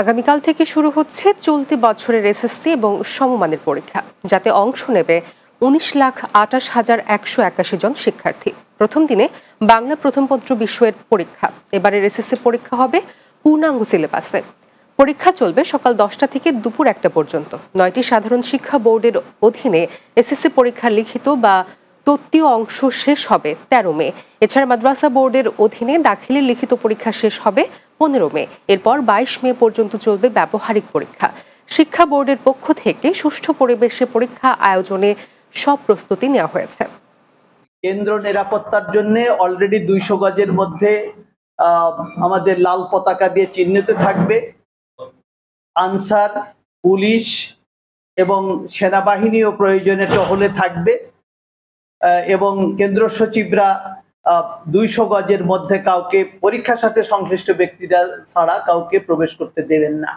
আগামীকাল থেকে শুরু হচ্ছে চলতি বছরের এসএসসি এবং সমমানের পরীক্ষা, যাতে অংশ নেবে 19,28,181 জন শিক্ষার্থী। প্রথম দিনে বাংলা প্রথম পত্র বিষয়ের পরীক্ষা। এবারের এসএসসি পরীক্ষা হবে পূর্ণাঙ্গ সিলেবাসে। পরীক্ষা চলবে সকাল 10টা থেকে দুপুর 1টা পর্যন্ত। 9টি সাধারণ শিক্ষা বোর্ডের অধীনে এসএসসি পরীক্ষার লিখিত বা তত্ত্বীয় অংশ শেষ হবে 13 মে। এছাড়া মাদ্রাসা বোর্ডের অধীনে দাখিলের লিখিত পরীক্ষা শেষ হবে 15 মে। এরপর 22 মে পর্যন্ত চলবে ব্যবহারিক পরীক্ষা। শিক্ষা বোর্ডের পক্ষ থেকে সুষ্ঠু পরিবেশে পরীক্ষা আয়োজনে সব প্রস্তুতি নেওয়া হয়েছে। কেন্দ্র নিরাপত্তার জন্য অলরেডি 200 গজের মধ্যে আমাদের লাল পতাকা দিয়ে চিহ্নিত থাকবে। আনসার, পুলিশ এবং সেনাবাহিনীও প্রয়োজনে টহলে থাকবে এবং কেন্দ্র সচিবরা 200 গজের মধ্যে কাউকে, পরীক্ষার সাথে সংশ্লিষ্ট ব্যক্তিরা ছাড়া কাউকে প্রবেশ করতে দেবেন না।